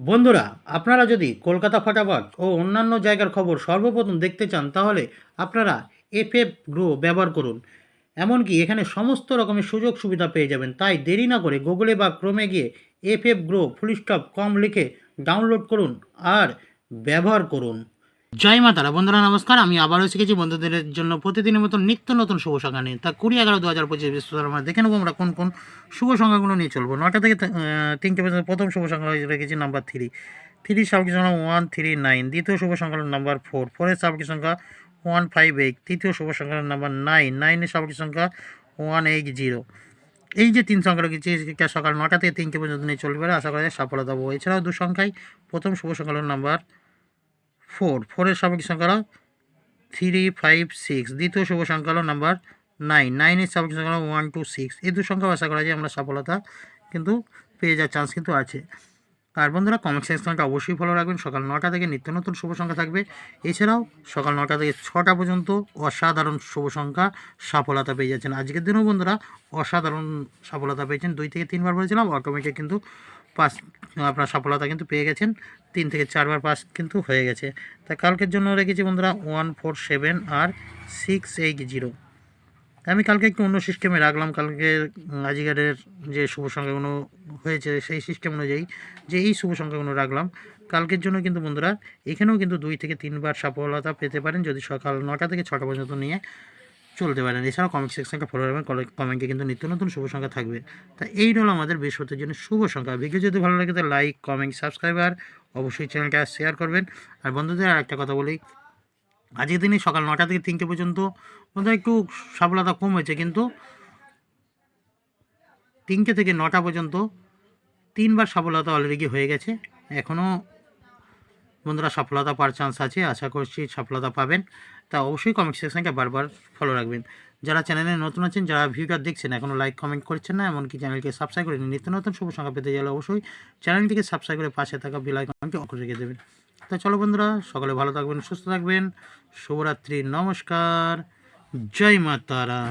বন্ধুরা, আপনারা যদি কলকাতা ফাটাফাট ও অন্যান্য জায়গার খবর সর্বপ্রথম দেখতে চান তাহলে আপনারা এফএফ গ্রো ব্যবহার করুন। এমনকি এখানে সমস্ত রকমের সুযোগ সুবিধা পেয়ে যাবেন। তাই দেরি না করে গুগলে বা ক্রোমে গিয়ে এফএফ গ্রো ফুলস্টপ কম লিখে ডাউনলোড করুন আর ব্যবহার করুন। জয় মা তারা। বন্ধুরা নমস্কার, আমি আবারও এসে গেছি বন্ধুদের জন্য প্রতিদিনের মতো নিত্য নতুন শুভ সংখ্যা নিয়ে। তা 20/11/2025 বৃহস্পতিবার আমরা দেখে নেবো আমরা কোন কোন শুভ সংখ্যাগুলো নিয়ে চলবো। 9টা থেকে 3টে পর্যন্ত প্রথম শুভ সংখ্যা রেখেছি নাম্বার 3 স্বাভাবিক সংখ্যা 139, দ্বিতীয় শুভ সংখ্যা নাম্বার 4 স্বাভাবিক সংখ্যা 158, তৃতীয় শুভ সংখ্যা নাম্বার 9 এর স্বাভাবিক সংখ্যা 180। এই যে 3 সংখ্যা রেখেছি সকাল 9টা থেকে 3টে পর্যন্ত নিয়ে চলবে, আশা করা যায় সফলতা পাবো। এছাড়াও 2 সংখ্যায় প্রথম শুভ সংখ্যা হলো নাম্বার 4 স্বাভাবিক সংখ্যা হলো 356, দ্বিতীয় শুভ সংখ্যা হলো নাম্বার 9 এর স্বাভাবিক সংখ্যা হলো 126। এই 2 সংখ্যা আশা করা যায় আমরা সফলতা কিন্তু পেয়ে যাওয়ার চান্স কিন্তু আছে। আর বন্ধুরা কমেন্ট সেকশনটা অবশ্যই ফলো রাখবেন। সকাল 9টা থেকে নিত্য নতুন শুভ সংখ্যা থাকবে। এছাড়াও সকাল 9টা থেকে 6টা পর্যন্ত অসাধারণ শুভ সংখ্যা সফলতা পেয়ে যাচ্ছেন। আজকের দিনেও বন্ধুরা অসাধারণ সফলতা পেয়েছেন। 2 থেকে 3 বার বলেছিলাম অটোমেটিক কিন্তু পাস আপনার সফলতা কিন্তু পেয়ে গেছেন। 3 থেকে 4 বার পাস কিন্তু হয়ে গেছে। তা কালকের জন্য রেখেছি বন্ধুরা 147 আর 680। আমি কালকে একটু অন্য সিস্টেমে রাখলাম। কালকে আজকের যে শুভ সংখ্যাগুলো হয়েছে সেই সিস্টেম অনুযায়ী যে এই শুভ সংখ্যাগুলো রাখলাম কালকের জন্য। কিন্তু বন্ধুরা এখানেও কিন্তু 2 থেকে 3 বার সফলতা পেতে পারেন যদি সকাল 9টা থেকে 6টা পর্যন্ত নিয়ে চলতে পারেন। এছাড়াও কমেন্ট সেকশনটা ফলো রাখবেন, কমেন্টে কিন্তু নিত্য নতুন শুভ সংখ্যা থাকবে। তা এই হলো আমাদের বৃহস্পতির জন্য শুভ সংখ্যা। ভিডিও যদি ভালো লাগে তো লাইক, কমেন্ট, সাবস্ক্রাইব আর অবশ্যই চ্যানেলটা শেয়ার করবেন। আর বন্ধুদের আর একটা কথা বলি, আজকের দিনে সকাল 9টা থেকে 3টে পর্যন্ত বন্ধুরা একটু সফলতা কম হয়েছে, কিন্তু 3টে থেকে 9টা পর্যন্ত 3 বার সফলতা অলরেডি হয়ে গেছে। এখনও বন্ধুরা সফলতা পাওয়ার চান্স আছে, আশা করছি সফলতা পাবেন। তা অবশ্যই কমেন্ট সেকশনটা বারবার ফলো রাখবেন। যারা চ্যানেলে নতুন আছেন, যারা ভিডিওটা দেখছেন এখনও লাইক কমেন্ট করছেন না, এমনকি চ্যানেলকে সাবস্ক্রাইব করে নিন। নিত্য নতুন শুভ সংখ্যা পেতে গেলে অবশ্যই চ্যানেলটিকে সাবস্ক্রাইব করে পাশে থাকা বেল আইকনটি অন করে রেখে দেবেন। তো চলো বন্ধুরা, সকলে ভালো থাকবেন, সুস্থ থাকবেন। শুভরাত্রি, নমস্কার, জয় মা তারা।